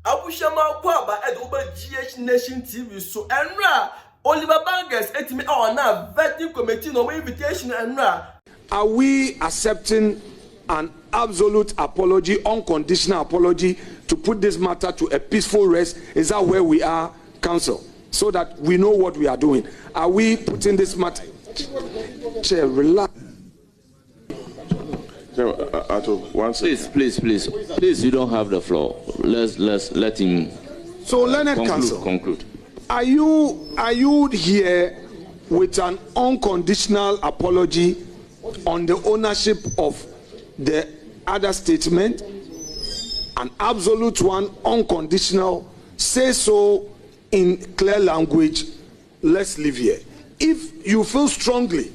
Abushama Kwaba at over GH Nation TV so Enra Oliver Bangers etime na vetting committee no invitation Enra. Are we accepting an absolute apology, unconditional apology, to put this matter to a peaceful rest? Is that where we are, Council? So that we know what we are doing. Are we putting this matter? Chair, relax. Please, you don't have the floor. Let's let him. So, Leonard Council, conclude. Are you here with an unconditional apology on the ownership of the other statement? An absolute one, unconditional. Say so in clear language. Let's leave here. If you feel strongly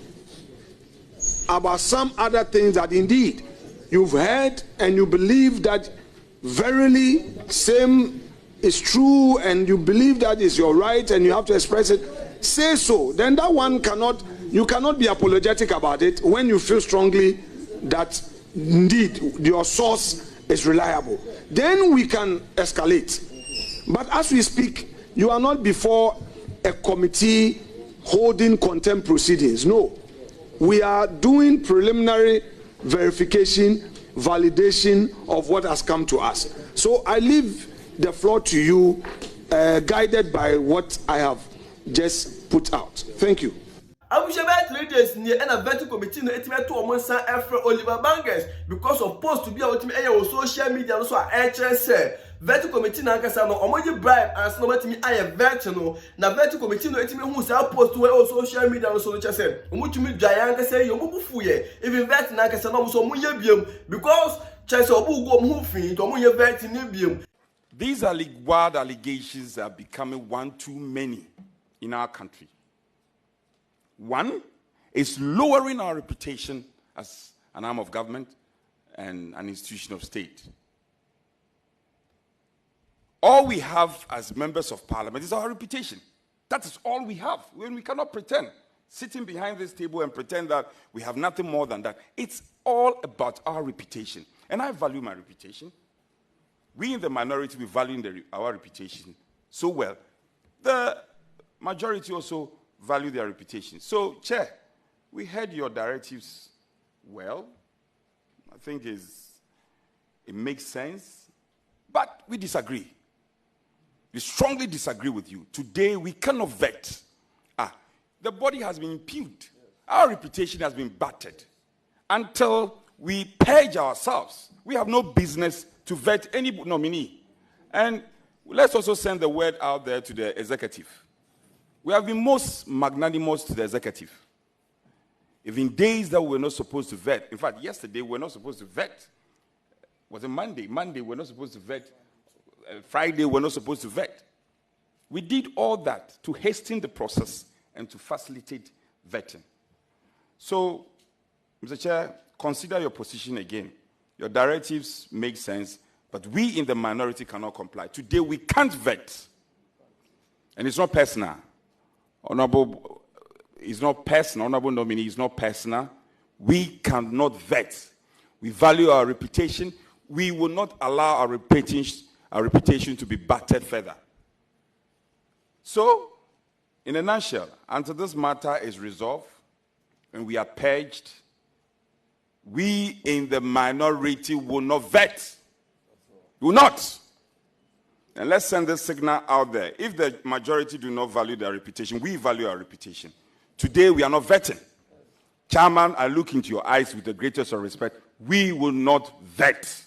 about some other things that indeed you've heard and you believe that verily same is true and you believe that is your right and you have to express it, say so. Then that one you cannot be apologetic about it when you feel strongly that indeed your source is reliable. Then we can escalate. But as we speak, you are not before a committee holding contempt proceedings. No. We are doing preliminary verification, validation of what has come to us. So I leave the floor to you, guided by what I have just put out. Thank you. Abushaba 3 days near an vetting committee no etime to omonsa efre Oliver Bangers because of post to be out on social media so say vetting committee na nkasa no omoji bribe as no matimi aye vet no na vetting committee no etime hu say post we on social media no so no chese omutumi dwaye nkasa ye obubufu ye even vet na nkasa no so munye biem because chese obugo hu fin to munye vet ni biem. These are wild allegations are becoming one too many in our country. One is lowering our reputation as an arm of government and an institution of state. All we have as members of parliament is our reputation. That is all we have. We cannot pretend, sitting behind this table and pretend that we have nothing more than that. It's all about our reputation. And I value my reputation. We in the minority, we value our reputation so well. The majority also value their reputation. So, Chair, we heard your directives well. I think it makes sense. But we disagree. We strongly disagree with you. Today, we cannot vet. The body has been impugned. Our reputation has been battered. Until we purge ourselves, we have no business to vet any nominee. And let's also send the word out there to the executive. We have been most magnanimous to the executive. Even days that we were not supposed to vet. In fact, yesterday we were not supposed to vet. Was it Monday? Monday we were not supposed to vet. Friday we were not supposed to vet. We did all that to hasten the process and to facilitate vetting. So, Mr. Chair, consider your position again. Your directives make sense, but we in the minority cannot comply. Today we can't vet. And it's not personal. Honorable, it's not personal. Honorable nominee is not personal. We cannot vet. We value our reputation. We will not allow our reputation to be battered further. So, in a nutshell, until this matter is resolved and we are purged, we in the minority will not vet. Will not. And let's send this signal out there. If the majority do not value their reputation, we value our reputation. Today, we are not vetting. Chairman, I look into your eyes with the greatest of respect. We will not vet.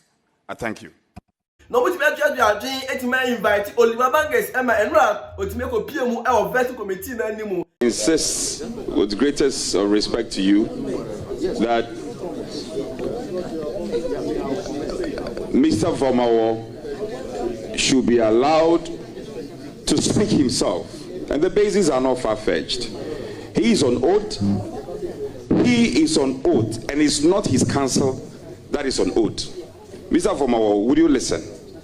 I thank you. No, but invite Oliver Bangers, Emma, and Rap, or to make a PMO or vetting committee anymore. Insist with greatest respect to you that Mr. Vormawor should be allowed to speak himself. And the bases are not far-fetched. He is on oath. He is on oath. And it's not his counsel that is on oath. Mr. Vormawor, would you listen,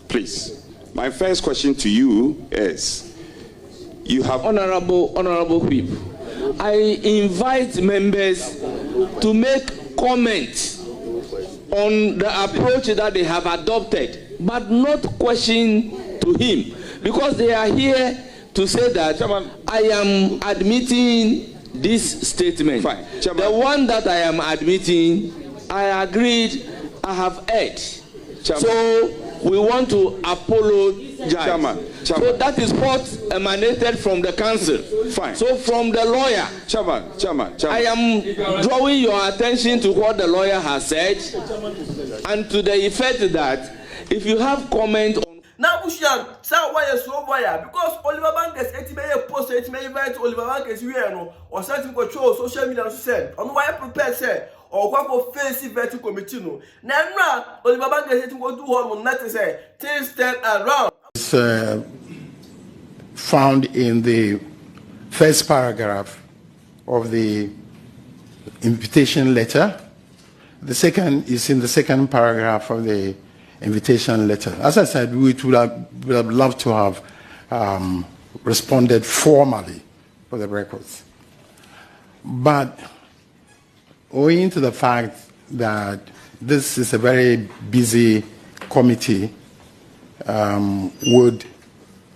please? My first question to you is, you have... Honorable Whip, I invite members to make comments on the approach that they have adopted, but not question to him, because they are here to say that I am admitting this statement. Fine. The one that I am admitting, I agreed, I have heard. So we want to apologize. So that is what emanated from the council. Fine. So from the lawyer, I am drawing your attention to what the lawyer has said, and to the effect that if you have comment on. Now, Bushian, so why is so wire? Because Oliver Bankers, it post, it may invite Oliver Bankers, or something control social media, said, on why prepare, said, or what for face vetting committee. Now, Oliver Bankers, it will do all not to say, things stand around. It's found in the first paragraph of the invitation letter. The second is in the second paragraph of the invitation letter. As I said, we would have loved to have responded formally for the records. But owing to the fact that this is a very busy committee, would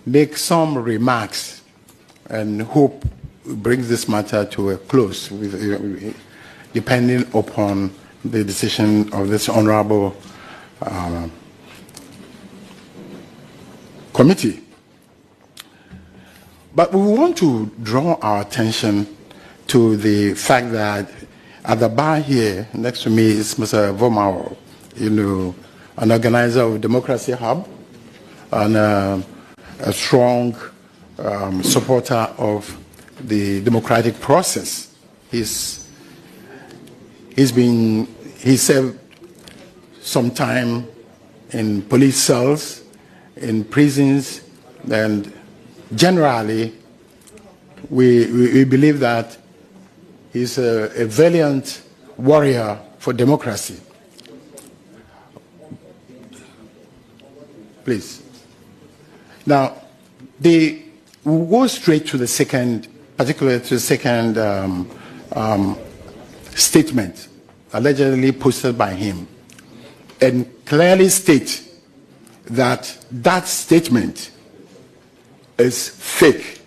make some remarks and hope brings this matter to a close, depending upon the decision of this honorable committee. But we want to draw our attention to the fact that at the bar here next to me is Mr. Vormawor, an organizer of Democracy Hub and a strong supporter of the democratic process. He served some time in police cells, in prisons, and generally we believe that he's a valiant warrior for democracy. Please. Now, we'll go straight to the second, particularly to the second statement allegedly posted by him, and clearly state that that statement is fake.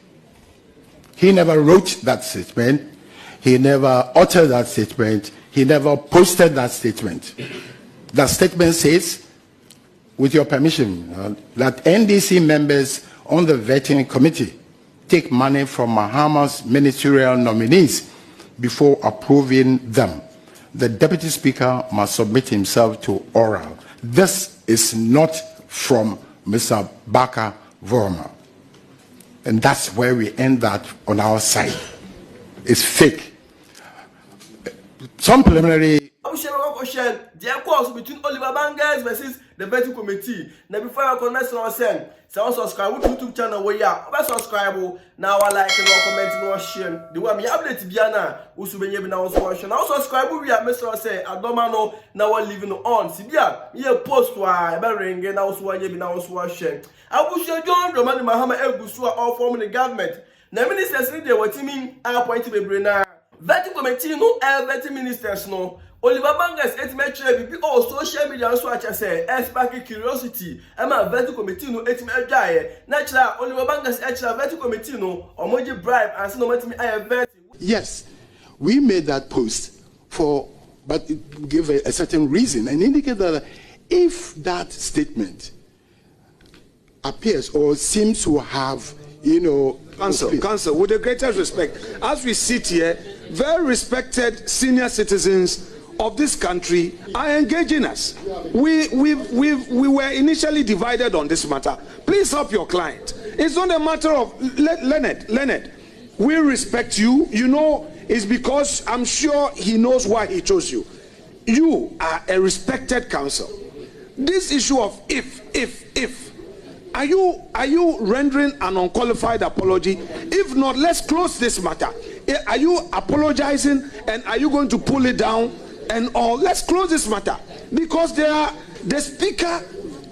He never wrote that statement. He never uttered that statement. He never posted that statement. That statement says, with your permission, that NDC members on the vetting committee take money from Mahama's ministerial nominees before approving them. The deputy speaker must submit himself to oral. This is not from Mr. Barker-Vormawor. And that's where we end that on our side. It's fake. Some preliminary. There calls between Oliver Bankers versus the vetting committee. Now before I connect on send, so subscribe to YouTube channel where you are. Subscribe now, like and comment and share. The way me update Biana, also be able to watch. Now subscribe we are Mr. Say Adomano now we're living on. Sibia, you post why about ring and also why you be now watching. I wish you John Roman Mahama Elgusua all forming the government. Now ministers need the what mean I appoint to be Brena. Vetting committee no vetting ministers no. Oliver Bankers etime be all social media so acha say spark curiosity am a vetting committee no etime adwaye natural Oliver Bankers actual vetting committee no omoji bribe and so no matimi I vet. Yes, we made that post but it gave a certain reason and indicate that if that statement appears or seems to have, Council, with the greatest respect, as we sit here, very respected senior citizens of this country are engaging us. We were initially divided on this matter. Please help your client. It's not a matter of Leonard. We respect you. It's because I'm sure he knows why he chose you. You are a respected council. This issue of if. Are you rendering an unqualified apology? If not, let's close this matter. Are you apologizing and are you going to pull it down or let's close this matter? Because the speaker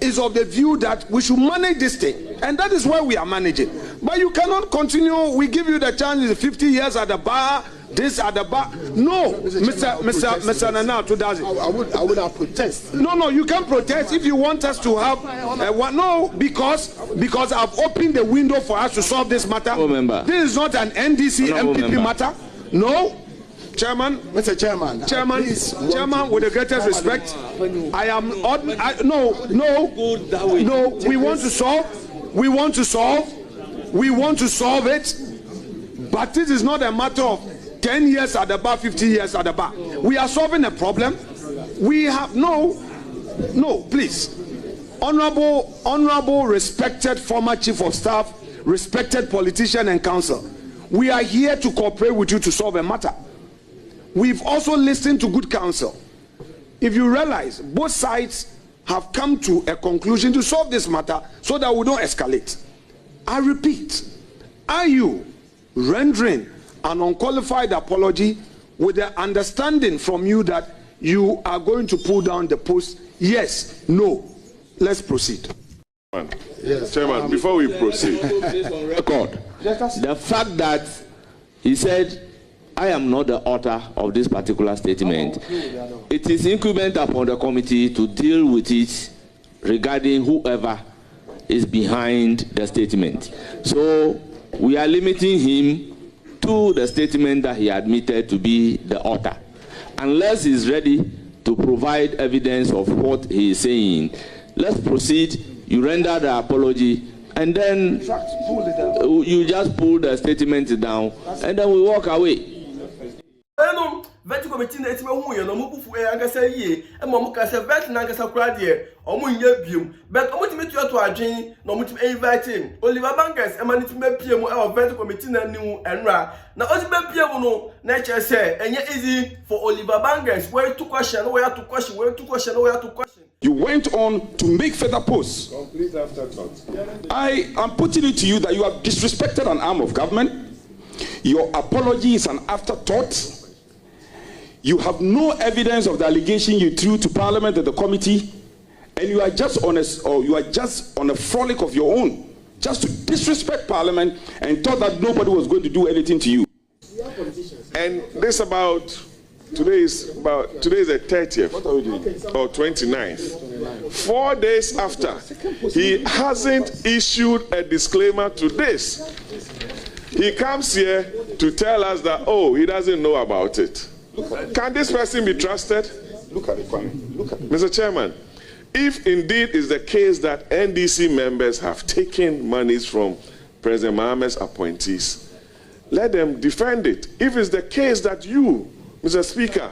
is of the view that we should manage this thing, and that is why we are managing. But you cannot continue. We give you the chance, 50 years at the bar, This at the back. No, Mr. Nanato does it. I would have protest. No, you can't protest if you want us to have no, because I've opened the window for us to solve this matter. This is not an NDC MPP matter. No, Chairman, Mr. Chairman, Chairman, with the greatest respect, I am no. We want to solve it, but this is not a matter of 10 years at the bar, 50 years at the bar. We are solving a problem. We have no, please. Honorable, respected former chief of staff, respected politician and counsel. We are here to cooperate with you to solve a matter. We've also listened to good counsel. If you realize, both sides have come to a conclusion to solve this matter so that we don't escalate. I repeat, are you rendering an unqualified apology with the understanding from you that you are going to pull down the post? Yes, no. Let's proceed. Yes. Chairman, before we proceed, on record, the fact that he said, I am not the author of this particular statement, it is incumbent upon the committee to deal with it regarding whoever is behind the statement. So we are limiting him to the statement that he admitted to be the author. Unless he's ready to provide evidence of what he is saying, let's proceed. You render the apology, and then you just pull the statement down, and then we walk away. Vet committee na etime hu ye no mo bufu e angasa yie e mo ka se vet na angasa kura de o mo nya biom but o mo timi to adwen na o mo timi invite him Oliver Bankers e maniti me pie mu e vet committee na niwu enra na o ti be pie mu no na che se enye easy for Oliver Bankers where to question where to question where to question where to question. You went on to make further posts. Complete afterthought. I am putting it to you that you have disrespected an arm of government. Your apology is an afterthought. You have no evidence of the allegation you threw to Parliament and the committee, and you are just on a frolic of your own, just to disrespect Parliament and thought that nobody was going to do anything to you. And this today is the 30th or 29th. 4 days after, he hasn't issued a disclaimer to this. He comes here to tell us that, he doesn't know about it. Can this person be trusted? Look at it, Kwame. Look at it. Mr. Chairman, if indeed is the case that NDC members have taken monies from President Mohammed's appointees, let them defend it. If it's the case that you, Mr. Speaker,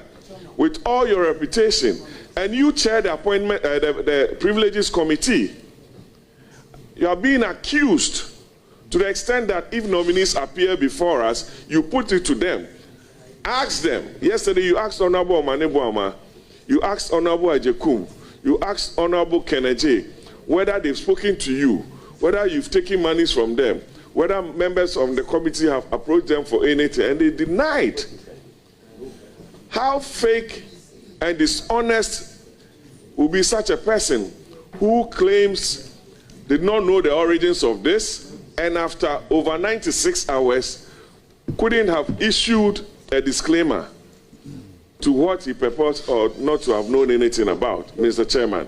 with all your reputation, and you chair the appointment, the Privileges Committee, you are being accused to the extent that if nominees appear before us, you put it to them. Ask them. Yesterday you asked Honorable Omanebuama, you asked Honorable Ajekum, you asked Honorable Keneje whether they've spoken to you, whether you've taken monies from them, whether members of the committee have approached them for anything, and they denied. How fake and dishonest will be such a person who claims did not know the origins of this, and after over 96 hours couldn't have issued a disclaimer to what he purports or not to have known anything about, Mr. Chairman.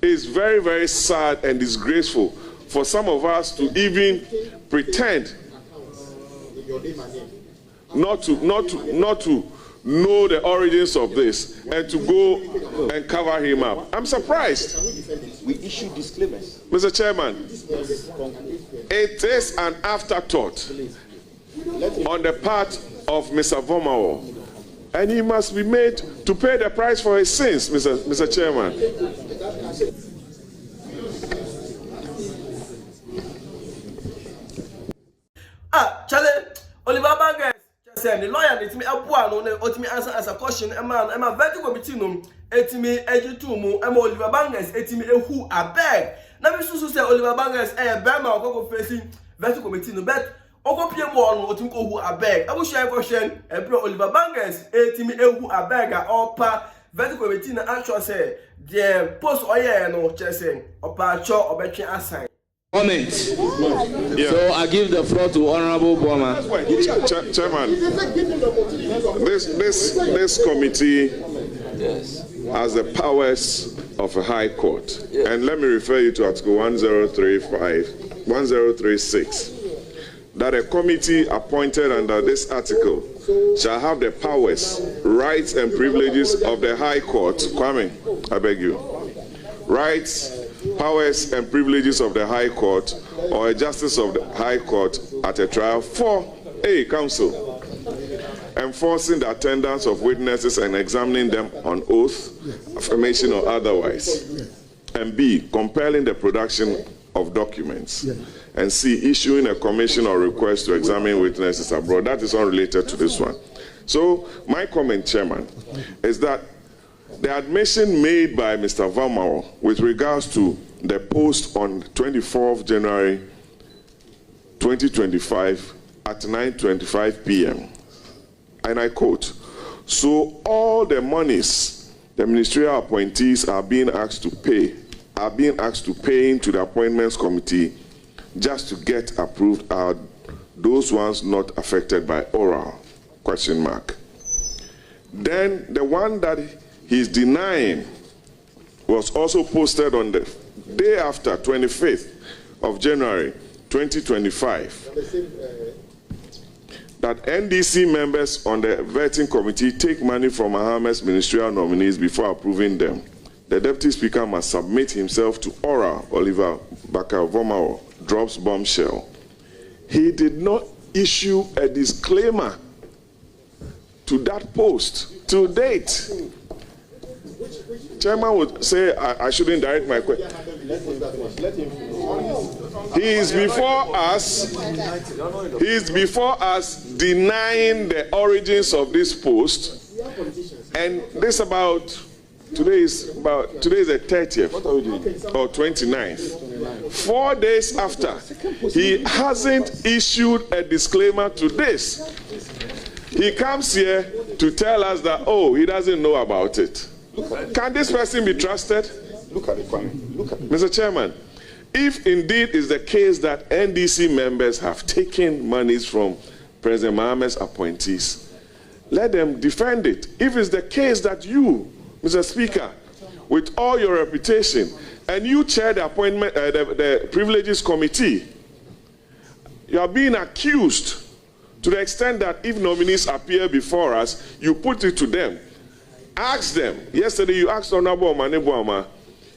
It's very, very sad and disgraceful for some of us to even pretend not to know the origins of this and to go and cover him up. I'm surprised. We issue disclaimers. Mr. Chairman, it is an afterthought on the part of Mr. Vormawor, and he must be made to pay the price for his sins, Mr. Chairman. Charlie, Oliver Bankers, the lawyer let me answer a question. Emma Vet committee etimi ejitumu Oliver Bankers etimi ehu abeg. Na me so say Oliver Bankers bema okoko facing Vet committee bet okopie mo on otim ko hu abeg. I will share question Oliver Bankers etimi ehu abeg opa Vet committee na actually say the post oye no chese opa cho obetwe assign. comment. Yeah. So I give the floor to Honorable Boma. Chairman, this committee has the powers of a high court. Yes. And let me refer you to Article 1036, that a committee appointed under this article shall have the powers, rights, and privileges of the High Court. Kwame, I beg you. Rights, powers, and privileges of the High Court or a justice of the High Court at a trial for A, counsel, enforcing the attendance of witnesses and examining them on oath, affirmation, or otherwise, and B, compelling the production of documents, and C, issuing a commission or request to examine witnesses abroad. That is unrelated to this one. So my comment, Chairman, is that the admission made by Mr. Vormawor with regards to the post on 24th January 2025 at 9:25 p.m. And I quote, "So all the monies the ministerial appointees are being asked to pay into the appointments committee just to get approved are those ones not affected by oral ? Then the one that he's denying was also posted on the day after, 25th of January 2025, that NDC members on the vetting committee take money from Ahmed's ministerial nominees before approving them. The Deputy Speaker must submit himself to oral. Oliver Barker-Vormawor drops bombshell. He did not issue a disclaimer to that post to date. Chairman would say I shouldn't direct my question. He is before us denying the origins of this post, and this today is the 30th or 29th. 4 days after, he hasn't issued a disclaimer to this. He comes here to tell us that, oh, he doesn't know about it. Can this person be trusted? Look at it, Kwame. Look at it. Mr. Chairman, if indeed is the case that NDC members have taken monies from President Mohammed's appointees, let them defend it. If it's the case that you, Mr. Speaker, with all your reputation, and you chair the appointment, the privileges committee, you are being accused to the extent that if nominees appear before us, you put it to them. Ask them. Yesterday you asked Honorable Omanebuama,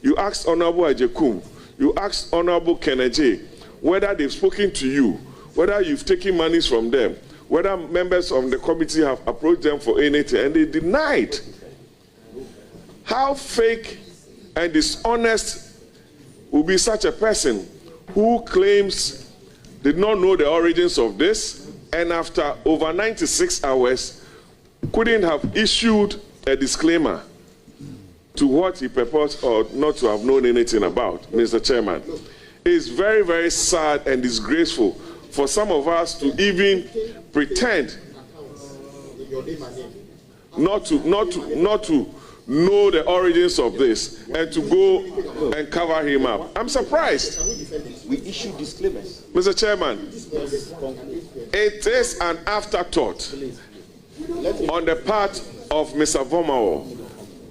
you asked Honorable Ajekum, you asked Honorable Kennedy whether they've spoken to you, whether you've taken monies from them, whether members of the committee have approached them for anything, and they denied. How fake and dishonest will be such a person who claims did not know the origins of this, and after over 96 hours couldn't have issued a disclaimer to what he purports or not to have known anything about, Mr. Chairman. It's very, very sad and disgraceful for some of us to even pretend not to know the origins of this and to go and cover him up. I'm surprised. We issue disclaimers. Mr. Chairman, it is an afterthought on the part of Mr. Vormawor,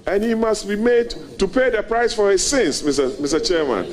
and he must be made to pay the price for his sins, Mr. Chairman.